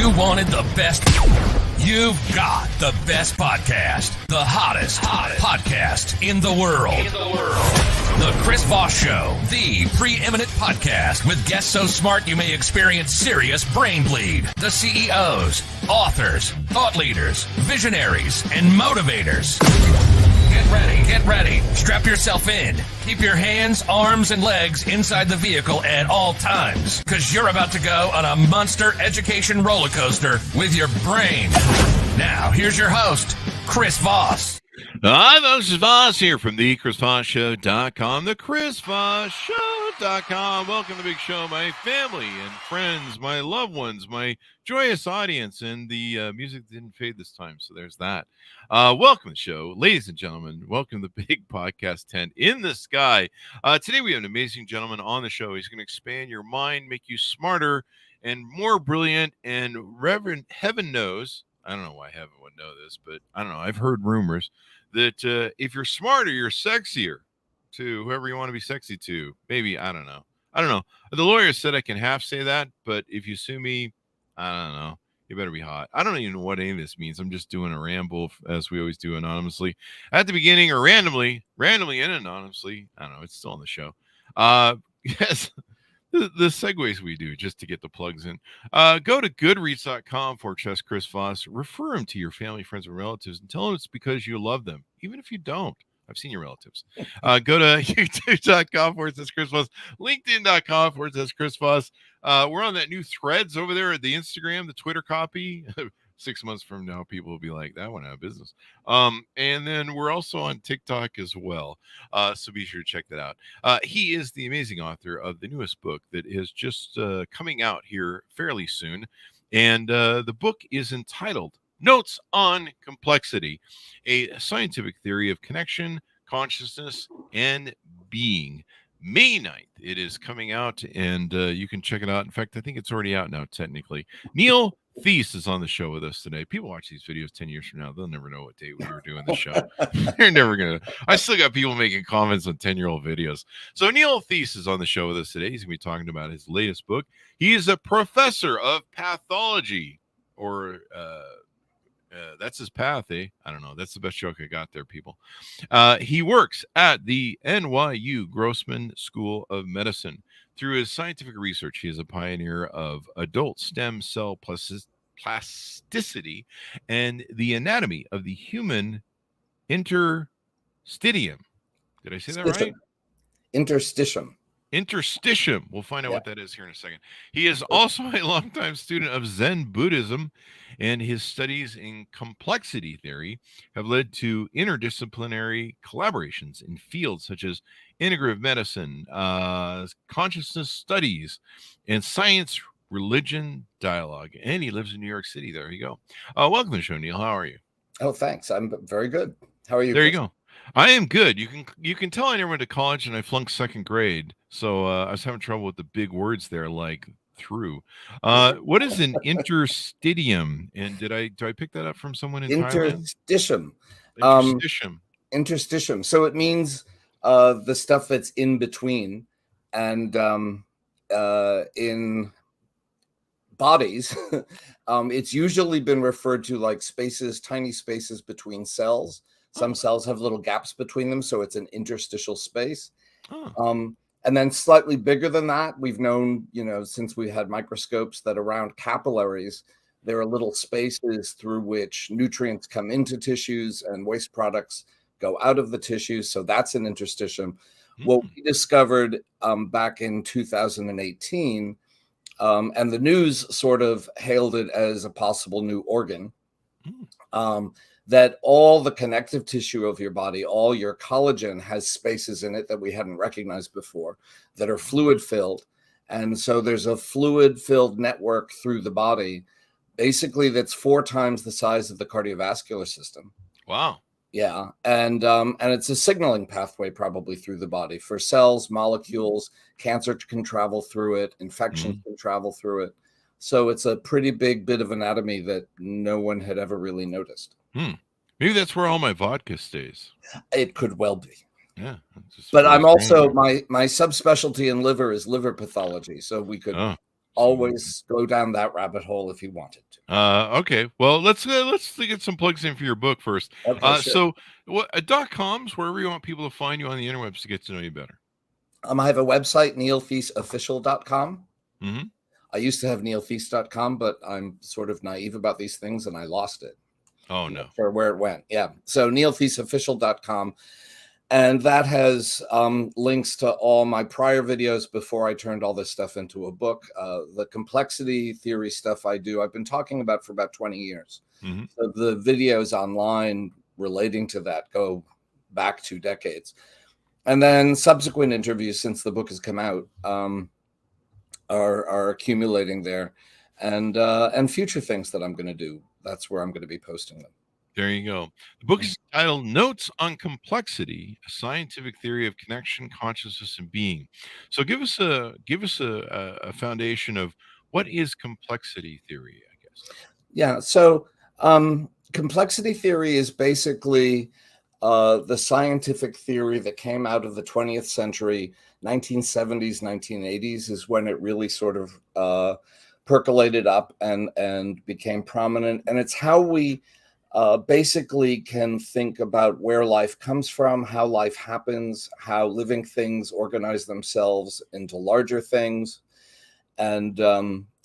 You wanted the best. You've got the best podcast. The hottest podcast in the world. The Chris Voss Show, the preeminent podcast with guests so smart you may experience serious brain bleed. The CEOs, authors, thought leaders, visionaries, and motivators. Get ready. Strap yourself in. Keep your hands, arms, and legs inside the vehicle at all times, because you're about to go on a monster education roller coaster with your brain. Now, here's your host, Chris Voss. Hi, folks. It's Voss here from the ChrisVossShow.com, the ChrisVossShow.com. Welcome to the big show, my family and friends, my loved ones, my joyous audience, and the music didn't fade this time, so there's that. Welcome to the show, ladies and gentlemen. Welcome to the big podcast tent in the sky. Today we have an amazing gentleman on the show. He's going to expand your mind, make you smarter and more brilliant, and Reverend Heaven knows, I don't know why Heaven would know this, but I don't know, I've heard rumors that if you're smarter, you're sexier to whoever you want to be sexy to. Maybe, I don't know. The lawyer said I can half say that, but if you sue me, I don't know. You better be hot. I don't even know what any of this means. I'm just doing a ramble as we always do anonymously at the beginning, or randomly and anonymously. I don't know. It's still on the show. Yes. The segues we do just to get the plugs in. Go to goodreads.com/Chris Voss. Refer them to your family, friends, and relatives and tell them it's because you love them, even if you don't. I've seen your relatives. Go to youtube.com/Chris Voss, linkedin.com/Chris Voss. We're on that new Threads over there at the Instagram, the Twitter copy. 6 months from now, people will be like, that went out of business. And then we're also on TikTok as well. So be sure to check that out. He is the amazing author of the newest book that is just coming out here fairly soon. And the book is entitled Notes on Complexity, a scientific theory of connection, consciousness, and being. May 9th, it is coming out, and you can check it out. In fact, I think it's already out now, technically. Neil Theise is on the show with us today. People watch these videos 10 years from now. They'll never know what date we were doing the show. They're never going to. I still got people making comments on 10-year-old videos. So Neil Theise is on the show with us today. He's going to be talking about his latest book. He is a professor of pathology, or that's his path, eh? I don't know. That's the best joke I got there, people. He works at the NYU Grossman School of Medicine. Through his scientific research, he is a pioneer of adult stem cell plasticity and the anatomy of the human interstitium. Did I say that right? Interstitium. We'll find out what that is here in a second. He is also a longtime student of Zen Buddhism, and his studies in complexity theory have led to interdisciplinary collaborations in fields such as integrative medicine, consciousness studies, and science religion dialogue. And he lives in New York City. There you go. Welcome to the show, Neil. How are you? Oh, thanks. I'm very good. How are you? There you go. I am good. You can tell I never went to college and I flunked second grade. So I was having trouble with the big words there, like through. What is an interstitium? And do I pick that up from someone in Interstitium. Thailand? Interstitium. So it means the stuff that's in between, and in bodies, it's usually been referred to like spaces, tiny spaces between cells. Some cells have little gaps between them, so it's an interstitial space. And then slightly bigger than that, we've known, since we had microscopes, that around capillaries, there are little spaces through which nutrients come into tissues and waste products go out of the tissues. So that's an interstitium. What we discovered back in 2018, and the news sort of hailed it as a possible new organ, that all the connective tissue of your body, all your collagen, has spaces in it that we hadn't recognized before that are fluid filled. And so there's a fluid filled network through the body, basically that's 4 times the size of the cardiovascular system. Wow. Yeah. And it's a signaling pathway probably through the body for cells, molecules. Cancer can travel through it. Infections can travel through it. So it's a pretty big bit of anatomy that no one had ever really noticed. Maybe that's where all my vodka stays. It could well be. Yeah. But I'm also, my subspecialty in liver is liver pathology. So we could always go down that rabbit hole if you wanted to. Okay. Well, let's get some plugs in for your book first. Okay, sure. So what .coms, wherever you want people to find you on the interwebs to get to know you better. I have a website, neiltheiseofficial.com. Mm-hmm. I used to have neiltheise.com, but I'm sort of naive about these things and I lost it. Oh no. For where it went. Yeah. So neiltheiseofficial.com. And that has links to all my prior videos before I turned all this stuff into a book. The complexity theory stuff I've been talking about for about 20 years. Mm-hmm. So the videos online relating to that go back 2 decades. And then subsequent interviews since the book has come out are accumulating there. And future things that I'm going to do. That's where I'm going to be posting them. There you go. The book is titled Notes on Complexity, a Scientific Theory of Connection, Consciousness, and Being. So give us a foundation of what is complexity theory, I guess. Yeah. So complexity theory is basically the scientific theory that came out of the 20th century, 1970s, 1980s is when it really sort of percolated up and became prominent. And it's how we basically can think about where life comes from, how life happens, how living things organize themselves into larger things. And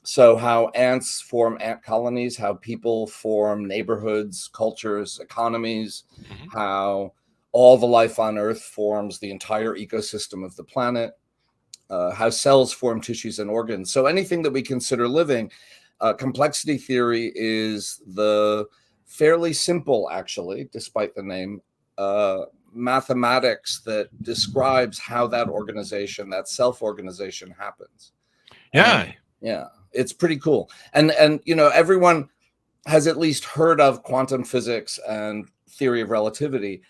so how ants form ant colonies, how people form neighborhoods, cultures, economies, how all the life on Earth forms the entire ecosystem of the planet, how cells form tissues and organs. So anything that we consider living, complexity theory is the fairly simple, actually, despite the name, mathematics that describes how that organization, that self-organization happens. Yeah. Yeah, it's pretty cool. And everyone has at least heard of quantum physics and theory of relativity.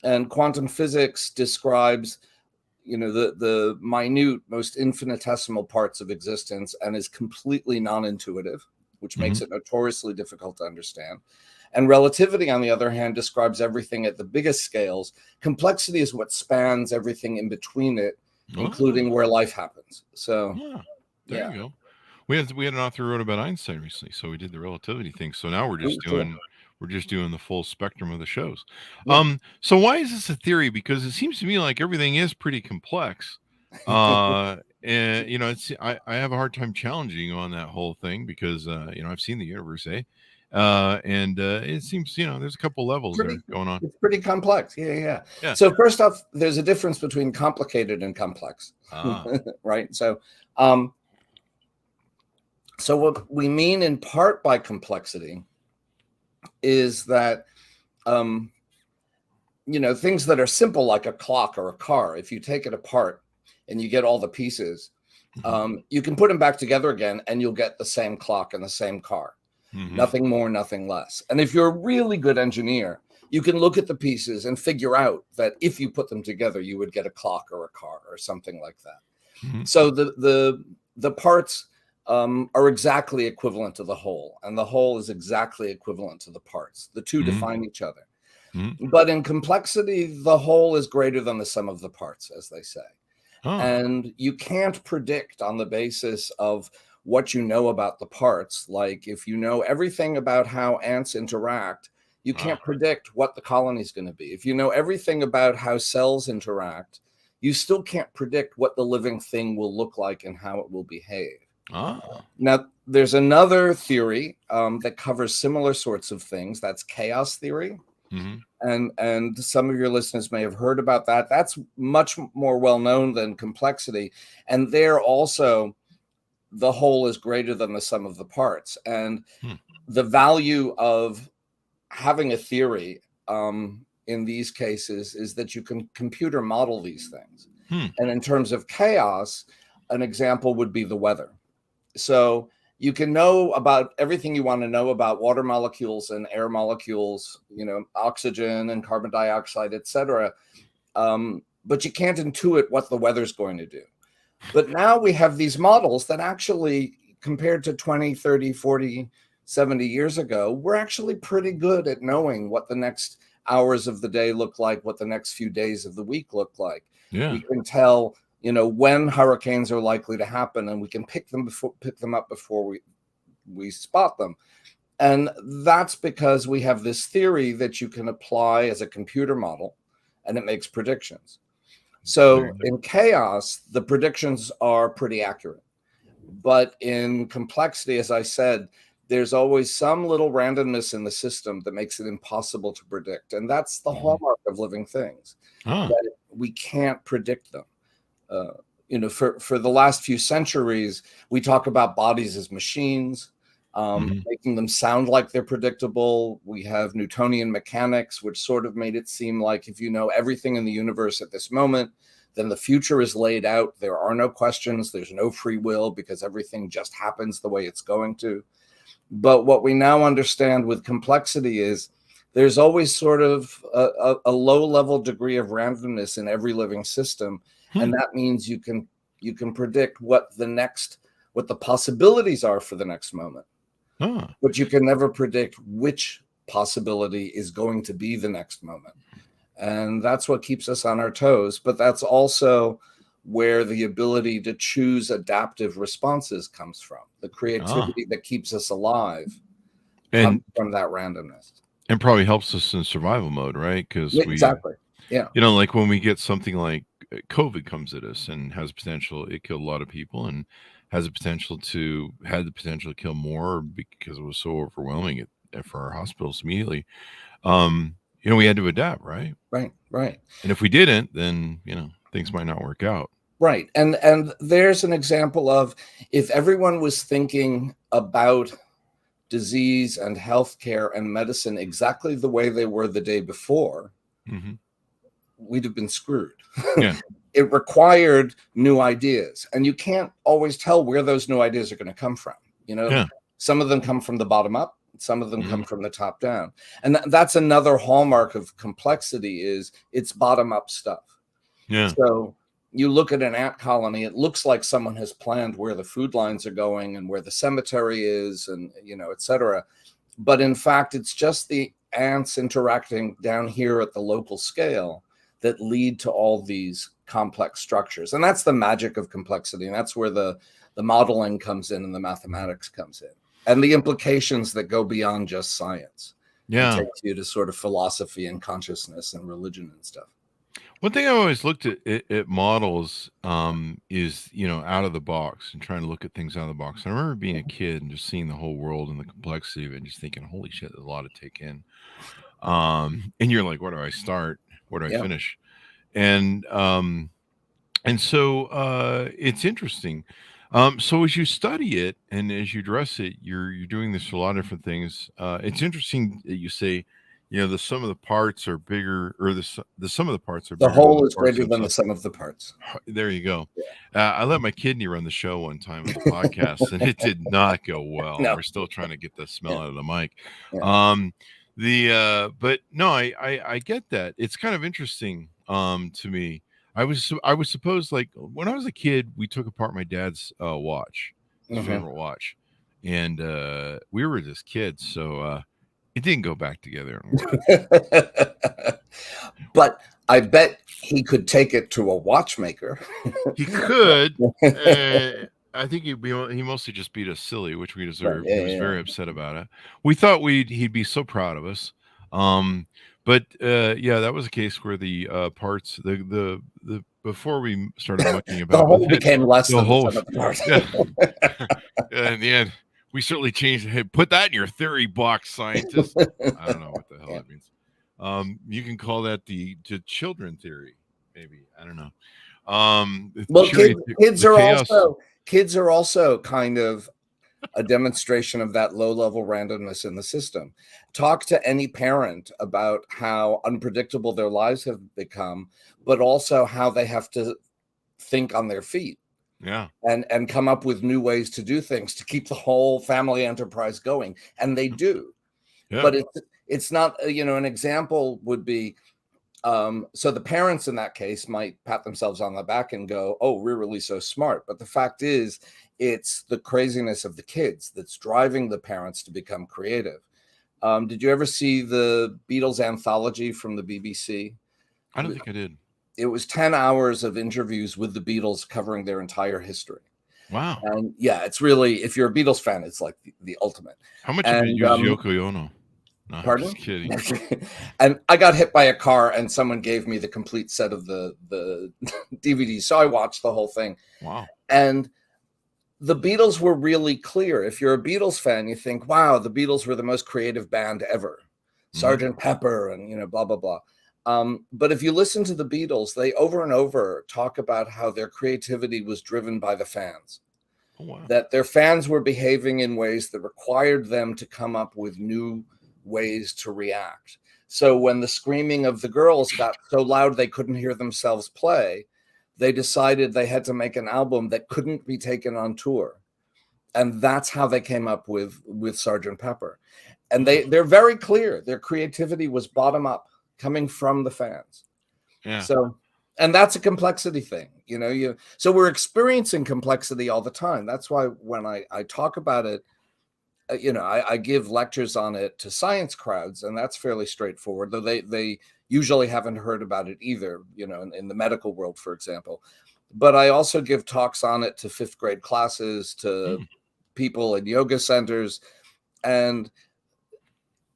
And quantum physics describes, the minute, most infinitesimal parts of existence and is completely non-intuitive, which makes it notoriously difficult to understand. And relativity, on the other hand, describes everything at the biggest scales. Complexity is what spans everything in between it, including where life happens. So, there you go. We had an author who wrote about Einstein recently, so we did the relativity thing. So now we're just doing the full spectrum of the shows. Yeah. So why is this a theory? Because it seems to me like everything is pretty complex. And I have a hard time challenging you on that whole thing because I've seen the universe, and it seems there's a couple levels there going on. It's pretty complex. Yeah. So first off, there's a difference between complicated and complex, right? So what we mean in part by complexity is that things that are simple, like a clock or a car, if you take it apart and you get all the pieces, you can put them back together again and you'll get the same clock and the same car. Nothing more, nothing less. And if you're a really good engineer, you can look at the pieces and figure out that if you put them together, you would get a clock or a car or something like that. So the parts are exactly equivalent to the whole, and the whole is exactly equivalent to the parts. The two define each other. But in complexity, the whole is greater than the sum of the parts, as they say. And you can't predict on the basis of what you know about the parts. Like if you know everything about how ants interact, you can't predict what the colony is going to be. If you know everything about how cells interact, you still can't predict what the living thing will look like and how it will behave. Now, there's another theory that covers similar sorts of things. That's chaos theory. And some of your listeners may have heard about that. That's much more well known than complexity. And there also, the whole is greater than the sum of the parts. And the value of having a theory in these cases is that you can computer model these things. And in terms of chaos, an example would be the weather. So you can know about everything you want to know about water molecules and air molecules, oxygen and carbon dioxide, etc. But you can't intuit what the weather's going to do. But now we have these models that actually, compared to 20, 30, 40, 70 years ago, we're actually pretty good at knowing what the next hours of the day look like, what the next few days of the week look like. We can tell, when hurricanes are likely to happen, and we can pick them up before we spot them. And that's because we have this theory that you can apply as a computer model, and it makes predictions. So in chaos, the predictions are pretty accurate. But in complexity, as I said, there's always some little randomness in the system that makes it impossible to predict. And that's the hallmark of living things, that we can't predict them. For the last few centuries, we talk about bodies as machines, making them sound like they're predictable. We have Newtonian mechanics, which sort of made it seem like if you know everything in the universe at this moment, then the future is laid out. There are no questions. There's no free will because everything just happens the way it's going to. But what we now understand with complexity is there's always sort of a low-level degree of randomness in every living system. And that means you can predict what the possibilities are for the next moment. But you can never predict which possibility is going to be the next moment. And that's what keeps us on our toes. But that's also where the ability to choose adaptive responses comes from. The creativity that keeps us alive comes from that randomness. And probably helps us in survival mode, right? Because exactly. Yeah. Like when we get something like COVID comes at us and has potential, it killed a lot of people and had the potential to kill more because it was so overwhelming for our hospitals immediately. We had to adapt, right? Right. And if we didn't, then, things might not work out. Right. And there's an example of if everyone was thinking about disease and healthcare and medicine exactly the way they were the day before, we'd have been screwed. Yeah. It required new ideas, and you can't always tell where those new ideas are going to come from. Some of them come from the bottom up, some of them come from the top down. And that's another hallmark of complexity is it's bottom up stuff. Yeah. So you look at an ant colony, it looks like someone has planned where the food lines are going and where the cemetery is and, et cetera. But in fact, it's just the ants interacting down here at the local scale that lead to all these complex structures. And that's the magic of complexity. And that's where the modeling comes in and the mathematics comes in. And the implications that go beyond just science. Yeah. It takes you to sort of philosophy and consciousness and religion and stuff. One thing I've always looked at models is, out of the box and trying to look at things out of the box. I remember being a kid and just seeing the whole world and the complexity of it and just thinking, holy shit, there's a lot to take in. And you're like, where do I start? Where do I finish? And so it's interesting. So as you study it and as you address it, you're doing this for a lot of different things. It's interesting that you say, the sum of the parts are bigger, or the sum of the parts are bigger. The whole is greater than the sum of the parts. There you go. I let my kidney run the show one time on the podcast, and it did not go well. No. We're still trying to get the smell out of the mic. Yeah. But no, I get that. It's kind of interesting to me. I was supposed, like when I was a kid, we took apart my dad's watch, his funeral watch, and we were just kids, so it didn't go back together. But I bet he could take it to a watchmaker. He could. I think he mostly just beat us silly, which we deserved. He was very upset about it. We thought he'd be so proud of us. But that was a case where the parts, the before we started mucking about the whole became less than the sum of the parts. In the end, we certainly changed. Hey, put that in your theory box, scientist. I don't know what the hell that means. You can call that the children theory, maybe. I don't know. Well, kids are also kind of a demonstration of that low-level randomness in the system. Talk to any parent about how unpredictable their lives have become, but also how they have to think on their feet. Yeah. And come up with new ways to do things to keep the whole family enterprise going. And they do. Yeah. But it's not, an example would be, so the parents in that case might pat themselves on the back and go, oh, we're really so smart. But the fact is, it's the craziness of the kids that's driving the parents to become creative. Did you ever see the Beatles anthology from the BBC? I don't think I did. It was 10 hours of interviews with the Beatles covering their entire history. Wow. And yeah, it's really, if you're a Beatles fan, it's like the ultimate. How much of it And use Yoko Ono? No, I'm pardon? just kidding. And I got hit by a car, and someone gave me the complete set of the DVDs, so I watched the whole thing. Wow. And the Beatles were really clear. If you're a Beatles fan, you think, wow, the Beatles were the most creative band ever. Sergeant Pepper and, blah, blah, blah. But if you listen to the Beatles, they over and over talk about how their creativity was driven by the fans. Oh, wow. That their fans were behaving in ways that required them to come up with new ways to react. So when the screaming of the girls got so loud they couldn't hear themselves play, they decided they had to make an album that couldn't be taken on tour. And that's how they came up with Sgt. Pepper. And they're very clear. Their creativity was bottom up, coming from the fans. Yeah. So, and that's a complexity thing, so we're experiencing complexity all the time. That's why when I talk about it, I give lectures on it to science crowds, and that's fairly straightforward, though they usually haven't heard about it either, in the medical world, for example. But I also give talks on it to 5th grade classes, to people in yoga centers, and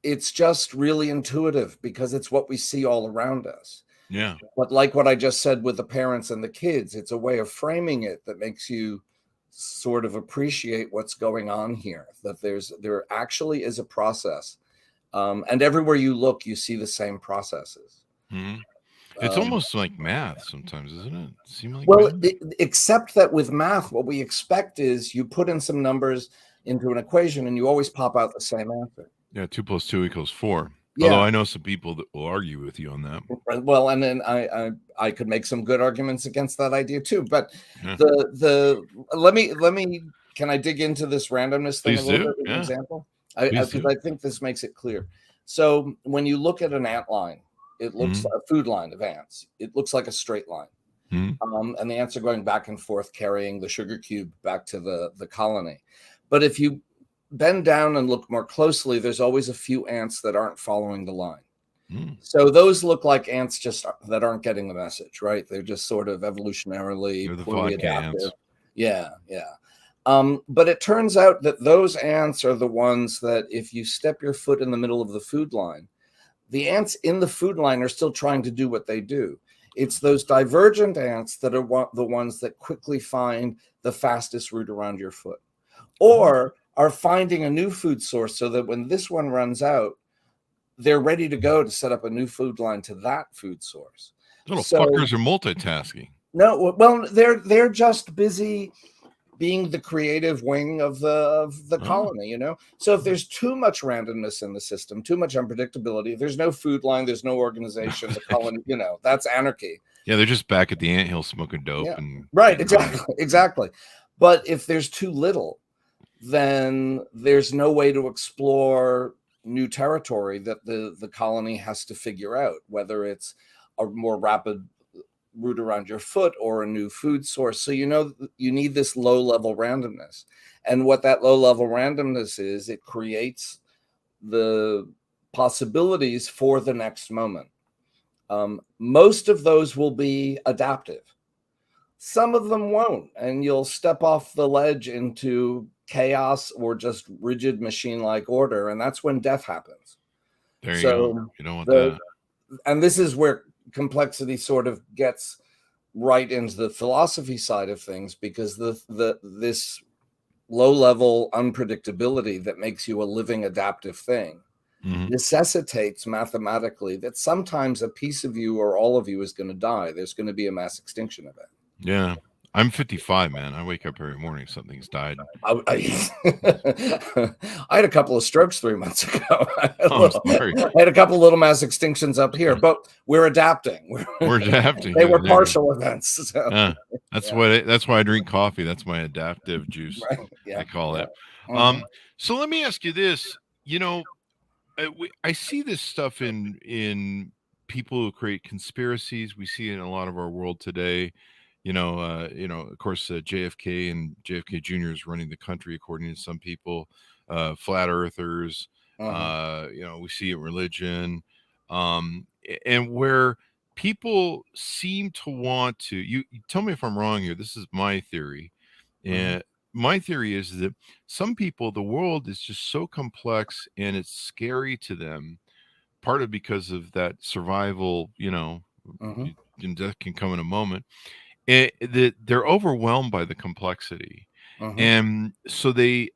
it's just really intuitive because it's what we see all around us. Yeah. But like what I just said with the parents and the kids, it's a way of framing it that makes you sort of appreciate what's going on here, that there actually is a process. And everywhere you look, you see the same processes. Mm-hmm. It's almost like math sometimes, isn't it? Seem like except that with math, what we expect is you put in some numbers into an equation and you always pop out the same answer. Yeah, 2 + 2 = 4. Yeah. Although I know some people that will argue with you on that. Well, and then I could make some good arguments against that idea too. But Yeah. let me can I dig into this randomness thing? Please a little do. bit with Yeah. an example? Please Because do. I think this makes it clear. So when you look at an ant line, it looks like a food line of ants. It looks like a straight line. And the ants are going back and forth carrying the sugar cube back to the colony. But if you bend down and look more closely, there's always a few ants that aren't following the line. So those look like ants just that aren't getting the message, right? They're just sort of evolutionarily poorly adaptive. Ants. Yeah. But it turns out that those ants are the ones that if you step your foot in the middle of the food line, the ants in the food line are still trying to do what they do. It's those divergent ants that are the ones that quickly find the fastest route around your foot, or are finding a new food source so that when this one runs out, they're ready to go to set up a new food line to that food source. Little fuckers are multitasking. No, well, they're just busy being the creative wing of the colony, So if there's too much randomness in the system, too much unpredictability, there's no food line, there's no organization, the colony, that's anarchy. Yeah, they're just back at the anthill smoking dope. Yeah. And right, exactly. But if there's too little, then there's no way to explore new territory that the colony has to figure out, whether it's a more rapid route around your foot or a new food source. So you need this low-level randomness. And what that low-level randomness is, it creates the possibilities for the next moment. Most of those will be adaptive. Some of them won't, and you'll step off the ledge into chaos or just rigid machine-like order, and that's when death happens. There you go. You don't want that. And this is where complexity sort of gets right into the philosophy side of things, because this low-level unpredictability that makes you a living adaptive thing necessitates mathematically that sometimes a piece of you or all of you is going to die. There's going to be a mass extinction event. Yeah. I'm 55, man. I wake up every morning, something's died. I had a couple of strokes 3 months ago. I'm sorry. I had a couple of little mass extinctions up here, but we're adapting. We're adapting. They were partial events. So. That's why I drink coffee. That's my adaptive juice. Right. Yeah. I call it. So let me ask you this. I see this stuff in people who create conspiracies. We see it in a lot of our world today. Of course, JFK and JFK Jr. is running the country, according to some people. Flat earthers, we see it in religion, and where people seem to want to. You tell me if I'm wrong here. This is my theory, and my theory is that some people, the world is just so complex and it's scary to them. Part of because of that survival, Mhm. and death can come in a moment. That they're overwhelmed by the complexity, Mhm. and so they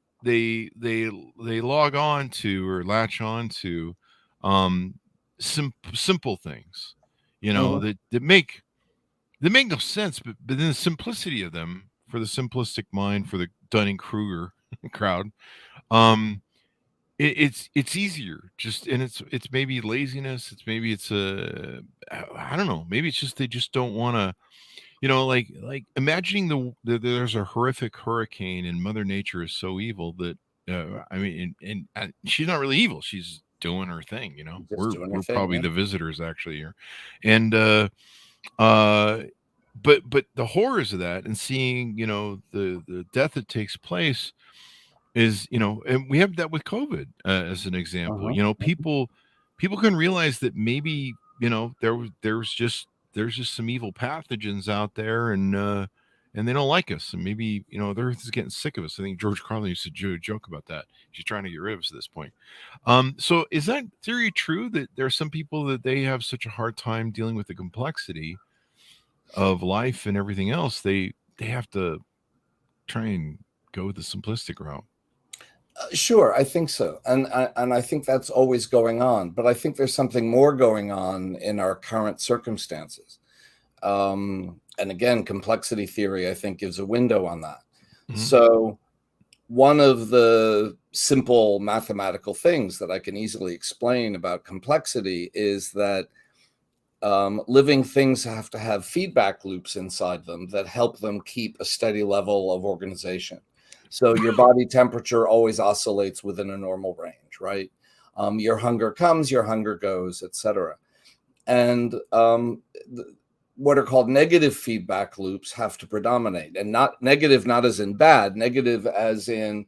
log on to or latch on to um simple things, Mhm. that make no sense, but then the simplicity of them, for the simplistic mind, for the Dunning-Kruger crowd, um it's easier, just, and it's maybe laziness, it's I don't know, maybe it's just they just don't want to, like imagining there's a horrific hurricane and Mother Nature is so evil that, I mean, and she's not really evil, she's doing her thing, Just we're doing her we're thing, probably yeah. the visitors actually here. And uh but the horrors of that, and seeing, the death that takes place, is, and we have that with COVID, as an example. Mhm. People can realize that maybe, there's just some evil pathogens out there, and they don't like us, and maybe, the earth is getting sick of us. I think George Carlin used to joke about that. She's trying to get rid of us at this point. So is that theory true, that there are some people that they have such a hard time dealing with the complexity of life and everything else, they have to try and go the simplistic route? Sure, I think so, and I think that's always going on. But I think there's something more going on in our current circumstances. And again, complexity theory, I think, gives a window on that. Mhm. So one of the simple mathematical things that I can easily explain about complexity is that living things have to have feedback loops inside them that help them keep a steady level of organization. So your body temperature always oscillates within a normal range, right? Your hunger comes, your hunger goes, etc. And what are called negative feedback loops have to predominate, and not negative, not as in bad, negative as in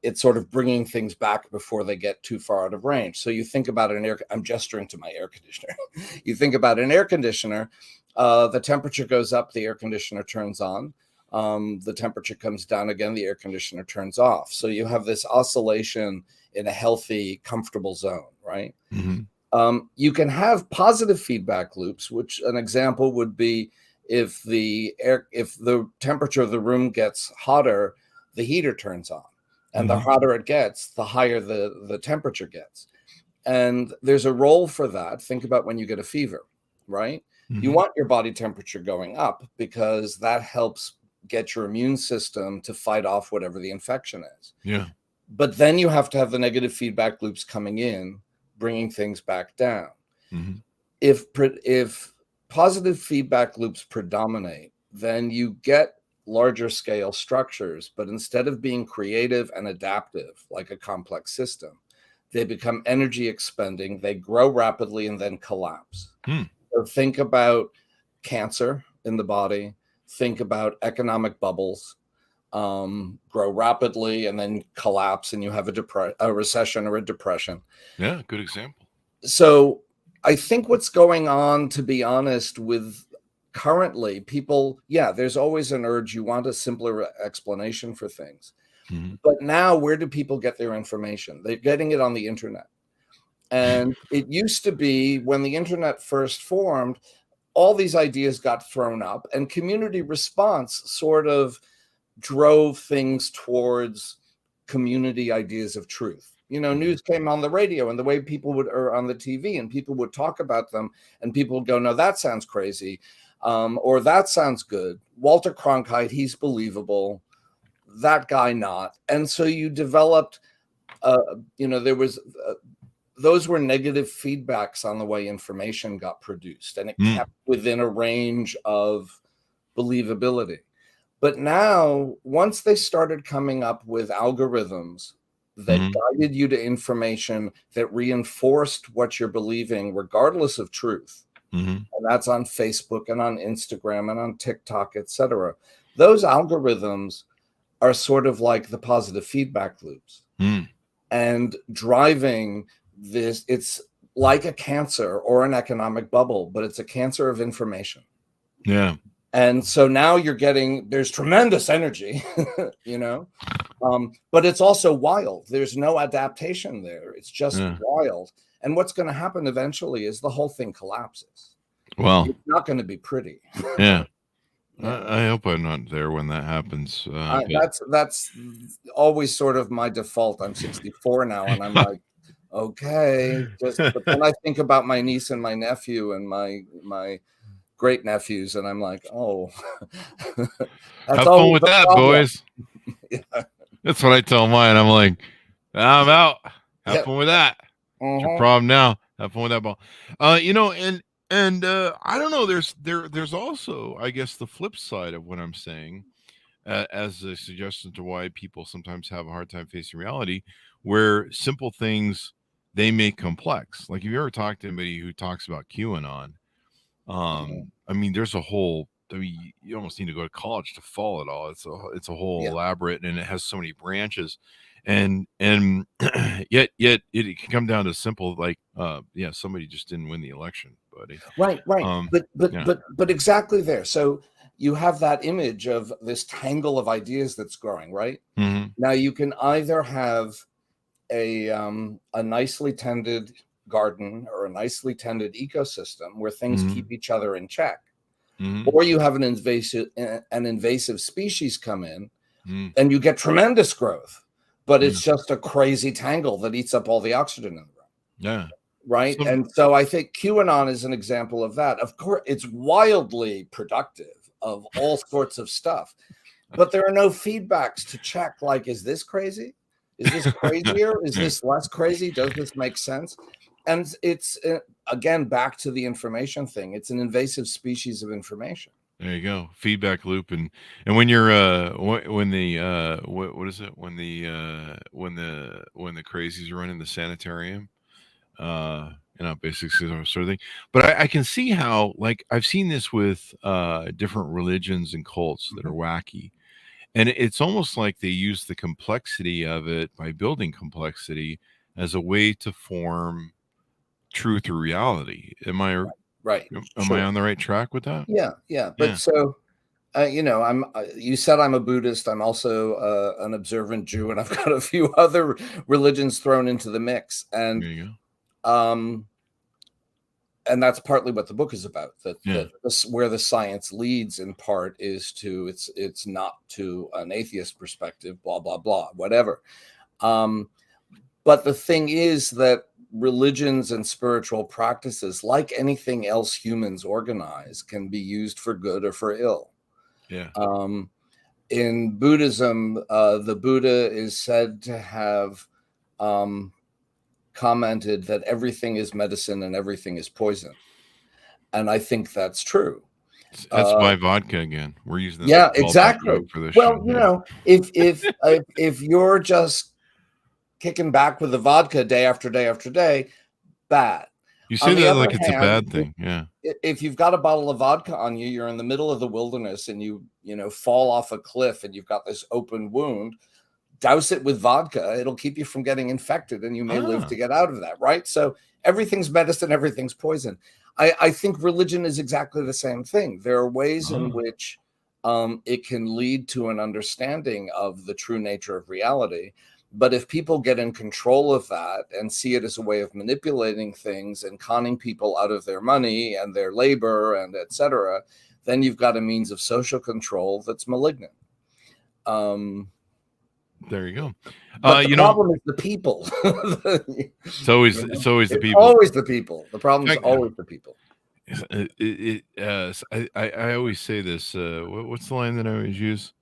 it's sort of bringing things back before they get too far out of range. So you think about I'm gesturing to my air conditioner. You think about an air conditioner, the temperature goes up, the air conditioner turns on. The temperature comes down again, the air conditioner turns off. So you have this oscillation in a healthy, comfortable zone, right? Mhm. You can have positive feedback loops, which an example would be if the temperature of the room gets hotter, the heater turns on, and the Mhm. hotter it gets, the higher the temperature gets. And there's a role for that. Think about when you get a fever, right? You Mhm. want your body temperature going up because that helps get your immune system to fight off whatever the infection is. Yeah. But then you have to have the negative feedback loops coming in, bringing things back down. Mhm. If positive feedback loops predominate, then you get larger scale structures, but instead of being creative and adaptive like a complex system, they become energy expending, they grow rapidly and then collapse. Hmm. So think about cancer in the body, think about economic bubbles, grow rapidly and then collapse, and you have a recession or a depression. Yeah, good example. So I think what's going on, to be honest, with currently people, yeah, there's always an urge, you want a simpler explanation for things. Mhm. But now, where do people get their information? They're getting it on the internet. And it used to be, when the internet first formed, all these ideas got thrown up, and community response sort of drove things towards community ideas of truth. Mhm. News came on the radio, and the way people would, or on the TV, and people would talk about them, and people would go, no, that sounds crazy, or that sounds good. Walter Cronkite, he's believable. That guy not. And so you developed, there was those were negative feedbacks on the way information got produced, and it Mm. kept within a range of believability. But now, once they started coming up with algorithms that Mhm. guided you to information that reinforced what you're believing, regardless of truth, Mhm. and that's on Facebook and on Instagram and on TikTok, etc., those algorithms are sort of like the positive feedback loops Mm. and driving this. It's like a cancer or an economic bubble, but it's a cancer of information. Yeah. And so now there's tremendous energy, but it's also wild. There's no adaptation there. It's just wild. And what's going to happen eventually is the whole thing collapses. Well, it's not going to be pretty. Yeah. I hope I'm not there when that happens. That's always sort of my default. I'm 64 now, and I'm like, okay. But then I think about my niece and my nephew and my great nephews, and I'm like, oh, have fun with that, boys. Yeah. That's what I tell mine. I'm like, I'm out. Have fun with that. What's your problem now? Have fun with that ball. And I don't know. There's also, I guess, the flip side of what I'm saying, as a suggestion to why people sometimes have a hard time facing reality, where simple things they make complex. Like, if you ever talk to anybody who talks about QAnon, I mean, there's a whole. I mean, you almost need to go to college to follow it all. It's a whole elaborate, and it has so many branches, and yet it can come down to simple, like, somebody just didn't win the election, buddy. Right. But exactly there. So you have that image of this tangle of ideas that's growing, right? Mm-hmm. Now you can either have a nicely tended garden or a nicely tended ecosystem where things keep each other in check, or you have an invasive species come in, and you get tremendous growth, but it's just a crazy tangle that eats up all the oxygen in the room. Yeah. Right. And so I think QAnon is an example of that. Of course, it's wildly productive of all sorts of stuff, but there are no feedbacks to check, like, is this crazy? Is this crazier? Is this less crazy? Does this make sense? And it's, again, back to the information thing. It's an invasive species of information. There you go, feedback loop, and when you're when the what is it, when the crazies are running the sanitarium, basically sort of thing. But I can see how, like, I've seen this with different religions and cults that are wacky, and it's almost like they use the complexity of it by building complexity as a way to form truth or reality. Am I right? Am I on the right track with that? Yeah. But so, you said I'm a Buddhist. I'm also an observant Jew, and I've got a few other religions thrown into the mix. And there you go. And that's partly what the book is about. Where the science leads, in part, is to it's not to an atheist perspective. Blah blah blah. Whatever. But the thing is that religions and spiritual practices, like anything else humans organize, can be used for good or for ill. Yeah. In Buddhism, the Buddha is said to have commented that everything is medicine and everything is poison. And I think that's true. That's why vodka again. We're using this. Yeah, exactly. For this well, show. If you're just kicking back with the vodka day after day after day, bad. You say that like it's a bad thing. Yeah. If you've got a bottle of vodka on you, you're in the middle of the wilderness and you fall off a cliff and you've got this open wound, douse it with vodka. It'll keep you from getting infected and you may live to get out of that. Right. So everything's medicine, everything's poison. I think religion is exactly the same thing. There are ways in which it can lead to an understanding of the true nature of reality. But if people get in control of that and see it as a way of manipulating things and conning people out of their money and their labor and et cetera, then you've got a means of social control that's malignant. There you go. But the problem is the people. It's always the people. Always the people. The problem is always the people. I always say this. What's the line that I always use?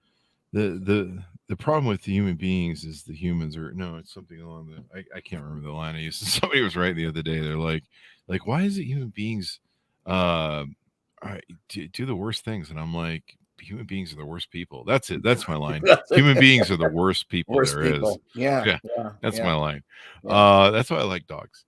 The problem with the human beings is the humans are it's something along the I can't remember the line I used. Somebody was right the other day. They're like why is it human beings do the worst things? And I'm like, human beings are the worst people. That's it. That's my line. Human beings are the worst people is. Yeah. That's my line. Yeah. That's why I like dogs.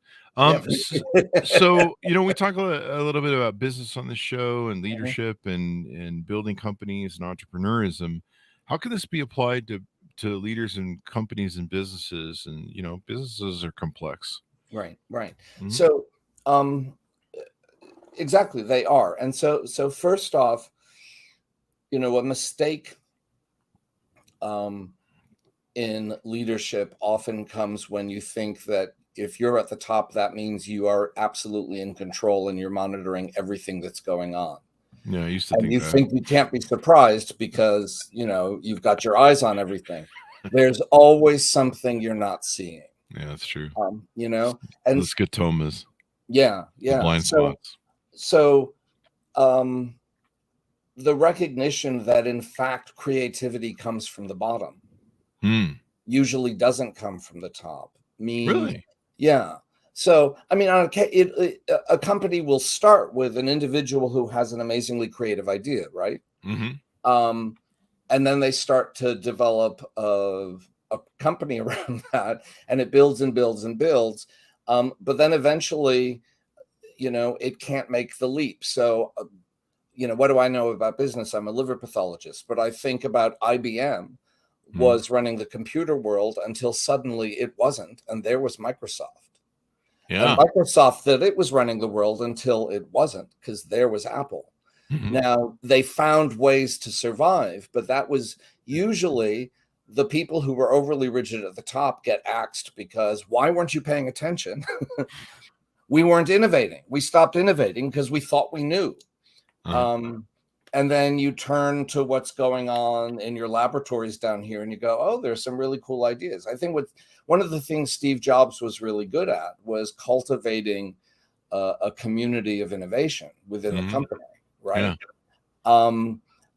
So we talk a little bit about business on the show and leadership and building companies and entrepreneurism. How can this be applied to leaders and companies and businesses? And businesses are complex. Right. Mm-hmm. So Um, exactly, they are. And so first off, a mistake in leadership often comes when you think that if you're at the top, that means you are absolutely in control and you're monitoring everything that's going on. Yeah, I used to And think you that. think you can't be surprised because, you've got your eyes on everything. There's always something you're not seeing. Yeah, that's true. And The scotomas, yeah, the blind so spots. so um the recognition that in fact creativity comes from the bottom usually doesn't come from the top means, Really? yeah. So I mean, a company will start with an individual who has an amazingly creative idea, right? um and then they start to develop a company around that, and it builds and builds and builds. But then eventually, it can't make the leap. So what do I know about business? I'm a liver pathologist, but I think about IBM was running the computer world until suddenly it wasn't, and there was Microsoft. Yeah. And Microsoft that it was running the world until it wasn't, because there was Apple. Now, they found ways to survive, but that was usually the people who were overly rigid at the top get axed because why weren't you paying attention? We weren't innovating. We stopped innovating because we thought we knew. And then you turn to what's going on in your laboratories down here and you go, oh, there's some really cool ideas. I think one of the things Steve Jobs was really good at was cultivating a community of innovation within the company. Right. Yeah.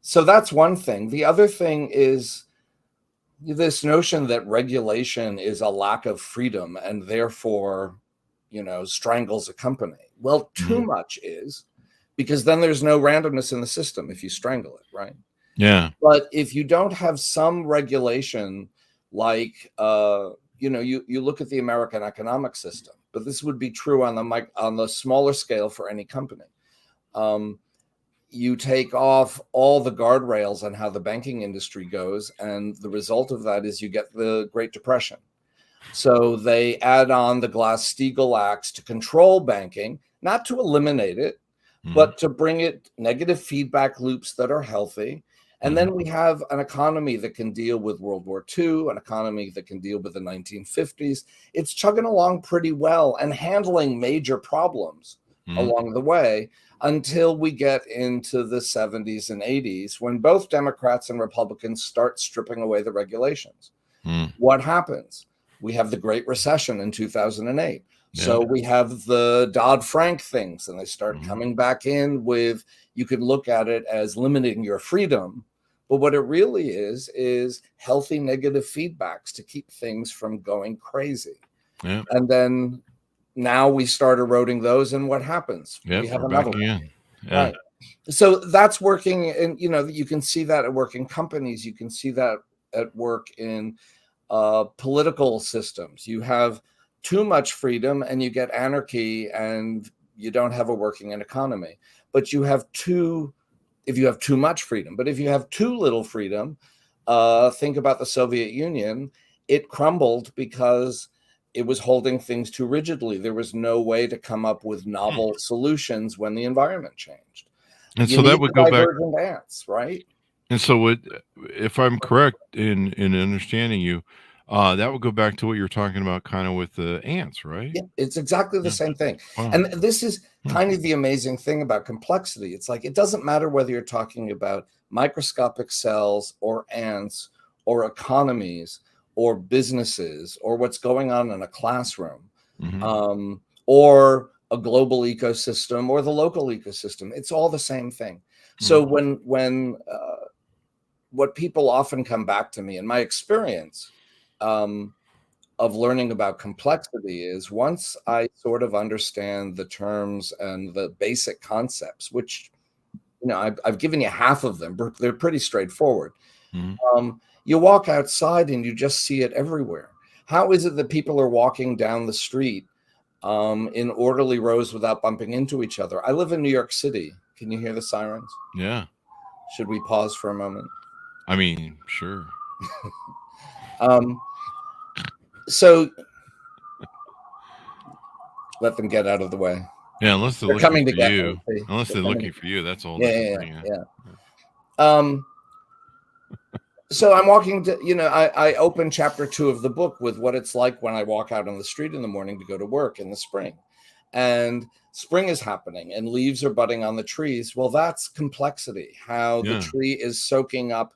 So that's one thing. The other thing is this notion that regulation is a lack of freedom and therefore, strangles a company. Well, too much is, because then there's no randomness in the system if you strangle it, right? Yeah. But if you don't have some regulation, like you look at the American economic system, but this would be true on the smaller scale for any company. You take off all the guardrails on how the banking industry goes, and the result of that is you get the Great Depression. So they add on the Glass-Steagall Acts to control banking, not to eliminate it, but to bring it negative feedback loops that are healthy. And then we have an economy that can deal with World War II, an economy that can deal with the 1950s. It's chugging along pretty well and handling major problems along the way, until we get into the 70s and 80s, when both Democrats and Republicans start stripping away the regulations. What happens? We have the Great Recession in 2008. Yeah. So we have the Dodd-Frank things, and they start coming back in with, you could look at it as limiting your freedom, but what it really is healthy negative feedbacks to keep things from going crazy. Yeah. And then now we start eroding those, and what happens? Yep, we have we're another back one. again. Yeah. Right. So that's working, and you can see that at work in companies. You can see that at work in political systems. You have too much freedom, and you get anarchy, and you don't have a working economy. But if you have too much freedom, but if you have too little freedom, think about the Soviet Union. It crumbled because it was holding things too rigidly. There was no way to come up with novel solutions when the environment changed. And so that would go back. Ants, right? And so, if I'm correct in understanding you, that would go back to what you were talking about, kind of with the ants, right? Yeah, it's exactly the same thing. Wow. And this is kind of the amazing thing about complexity. It's like, it doesn't matter whether you're talking about microscopic cells or ants or economies or businesses or what's going on in a classroom, or a global ecosystem or the local ecosystem. It's all the same thing. So when what people often come back to me, in my experience of learning about complexity, is once I sort of understand the terms and the basic concepts, which, I've given you half of them, but they're pretty straightforward. You walk outside and you just see it everywhere. How is it that people are walking down the street in orderly rows without bumping into each other? I live in New York City. Can you hear the sirens? Yeah. Should we pause for a moment? I mean, sure. So let them get out of the way. Yeah, unless they're They're looking coming to for get you. me. See? Unless they're They're coming looking to, for you, that's a whole yeah, different yeah, thing. Yeah. yeah, yeah. So I'm walking to, I open chapter 2 of the book with what it's like when I walk out on the street in the morning to go to work in the spring. And spring is happening and leaves are budding on the trees. Well, that's complexity, how the Yeah. tree is soaking up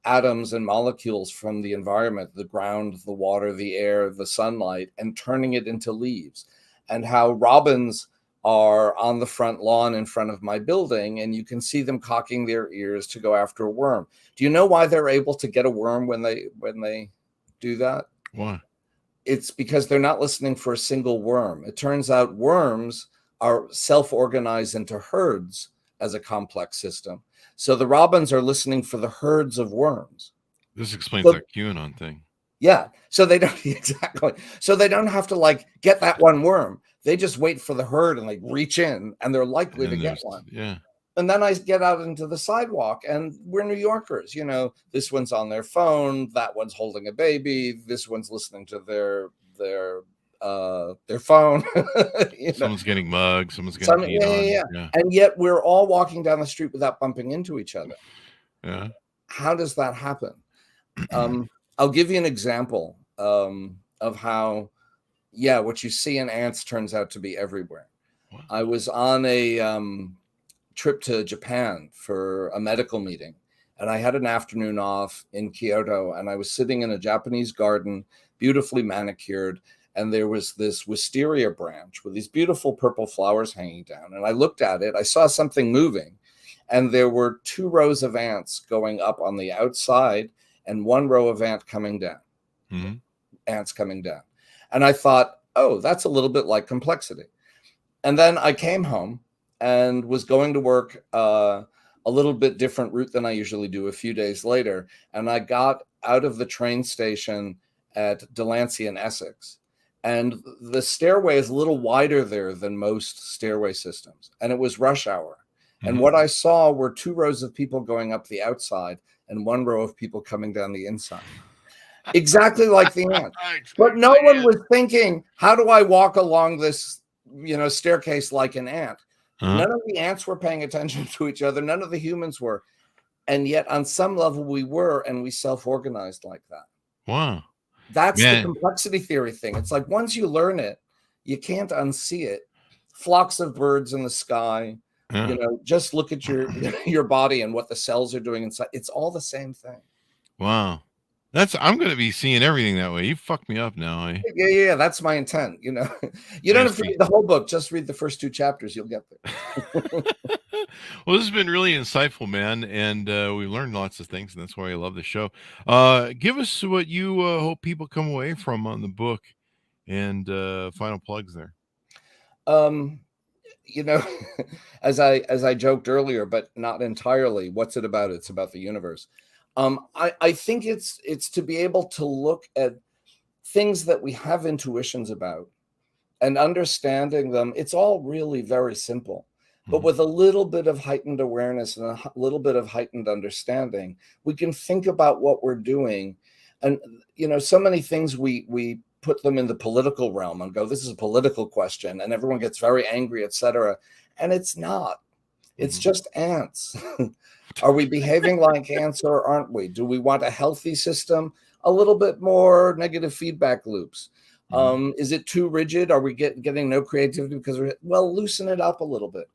atoms and molecules from the environment, the ground, the water, the air, the sunlight, and turning it into leaves. And how robins are on the front lawn in front of my building, and you can see them cocking their ears to go after a worm. Do you know why they're able to get a worm when they do that? Why? It's because they're not listening for a single worm. It turns out worms are self-organized into herds as a complex system. So the robins are listening for the herds of worms. This explains So, that QAnon thing. yeah. So they don't exactly. So they don't have to like get that one worm. They just wait for the herd and like reach in, and they're likely to And get there's one. yeah. And then I get out into the sidewalk, and we're New Yorkers. This one's on their phone, that one's holding a baby, this one's listening to their phone. Someone's getting mugged, someone's getting Some, peed yeah, yeah, on. yeah. Yeah. And yet we're all walking down the street without bumping into each other. Yeah. How does that happen? I'll give you an example of how, what you see in ants turns out to be everywhere. Wow. I was on a trip to Japan for a medical meeting, and I had an afternoon off in Kyoto, and I was sitting in a Japanese garden, beautifully manicured, and there was this wisteria branch with these beautiful purple flowers hanging down. And I looked at it, I saw something moving, and there were 2 rows of ants going up on the outside and 1 row of ants coming down. And I thought, oh, that's a little bit like complexity. And then I came home and was going to work a little bit different route than I usually do a few days later. And I got out of the train station at Delancey in Essex. And the stairway is a little wider there than most stairway systems. And it was rush hour. And what I saw were 2 rows of people going up the outside and 1 row of people coming down the inside. Exactly like the ant. But no one was thinking, how do I walk along this staircase like an ant? None of the ants were paying attention to each other. None of the humans were. And yet on some level we were, and we self-organized like that. Wow. That's the complexity theory thing. It's like once you learn it, you can't unsee it. Flocks of birds in the sky, just look at your body and what the cells are doing inside. It's all the same thing. Wow. I'm going to be seeing everything that way. You fucked me up now. Yeah. That's my intent. You don't have to read the whole book. Just read the first 2 chapters. You'll get there. Well, this has been really insightful, man. And we learned lots of things. And that's why I love the show. Give us what you hope people come away from on the book and final plugs there. As I joked earlier, but not entirely, what's it about? It's about the universe. I think it's to be able to look at things that we have intuitions about and understanding them. It's all really very simple, but with a little bit of heightened awareness and a little bit of heightened understanding, we can think about what we're doing. And, so many things we put them in the political realm and go, this is a political question, and everyone gets very angry, etc. And it's not. It's just ants. Are we behaving like ants or aren't we? Do we want a healthy system? A little bit more negative feedback loops. Is it too rigid? Are we getting no creativity because loosen it up a little bit.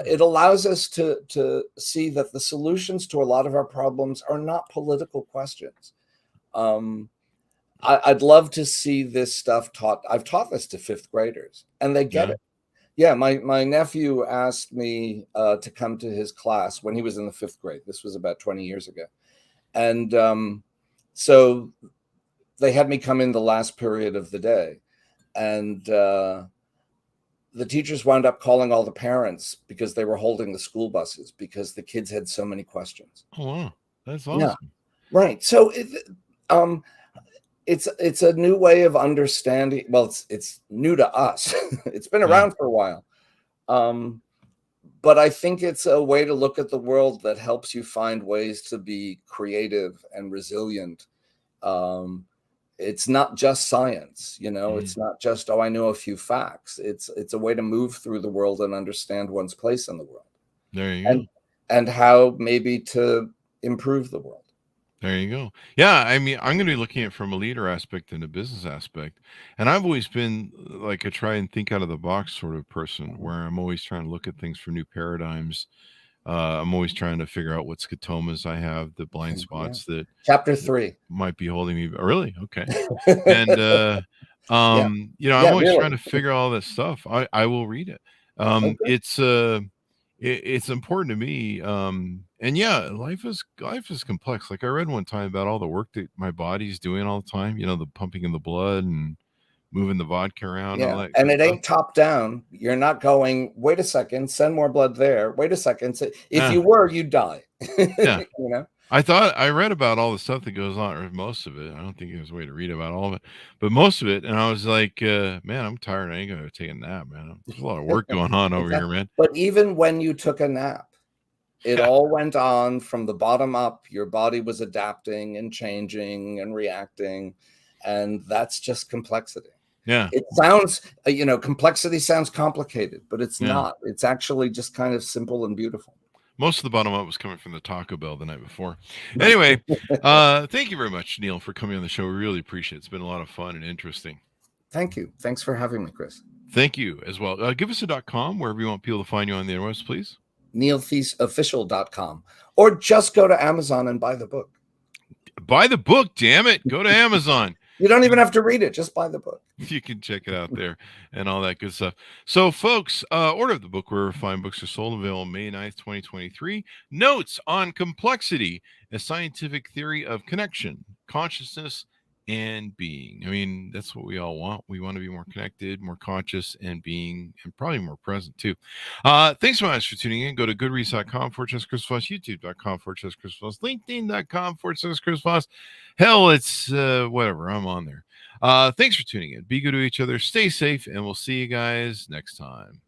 It allows us to see that the solutions to a lot of our problems are not political questions. I'd love to see this stuff taught. I've taught this to 5th graders and they get it. Yeah, my nephew asked me to come to his class when he was in the 5th grade. This was about 20 years ago. And so they had me come in the last period of the day. And the teachers wound up calling all the parents because they were holding the school buses because the kids had so many questions. Oh, wow. That's awesome. Yeah, right. So it's a new way of understanding. Well, it's new to us. It's been around for a while. But I think it's a way to look at the world that helps you find ways to be creative and resilient. It's not just science, it's not just, oh, I know a few facts. It's a way to move through the world and understand one's place in the world. There you go. And how maybe to improve the world. There you go. Yeah, I mean, I'm going to be looking at it from a leader aspect and a business aspect. And I've always been like a try and think out of the box sort of person, where I'm always trying to look at things for new paradigms. I'm always trying to figure out what scotomas I have, the blind spots that Chapter 3 might be holding me. Oh, really? Okay. And I'm always trying to figure all this stuff. I will read it. It's important to me. And yeah, life is complex. Like I read one time about all the work that my body's doing all the time, the pumping in the blood and moving the vodka around. Yeah. All that And good it stuff. ain't top down. You're not going, wait a second, send more blood there. Wait a second. If you were, you'd die. Yeah. I read about all the stuff that goes on, or most of it. I don't think there's a way to read about all of it, but most of it. And I was like, man, I'm tired. I ain't going to take a nap, man. There's a lot of work going on over here, man. But even when you took a nap, it all went on from the bottom up. Your body was adapting and changing and reacting. And that's just complexity. Yeah. It sounds, complexity sounds complicated, but it's not. It's actually just kind of simple and beautiful. Most of the bottom up was coming from the Taco Bell the night before. Anyway, thank you very much, Neil, for coming on the show. We really appreciate it. It's been a lot of fun and interesting. Thank you. Thanks for having me, Chris. Thank you as well. Give us a .com wherever you want people to find you on the interwebs, please. NeilTheiseOfficial.com, or just go to Amazon and buy the book. Buy the book, damn it. Go to Amazon. You don't even have to read it. Just buy the book. You can check it out there and all that good stuff. So, folks, order the book wherever fine books are sold. Available May 9th, 2023. Notes on Complexity, a scientific theory of connection, consciousness, and being. I mean, that's what we all want. We want to be more connected, more conscious, and being, and probably more present too. Thanks so much for tuning in. Go to goodreads.com/Chris Voss, youtube.com/Chris Voss, linkedin.com/Chris Voss. Hell, it's whatever. I'm on there. Thanks for tuning in. Be good to each other. Stay safe, and we'll see you guys next time.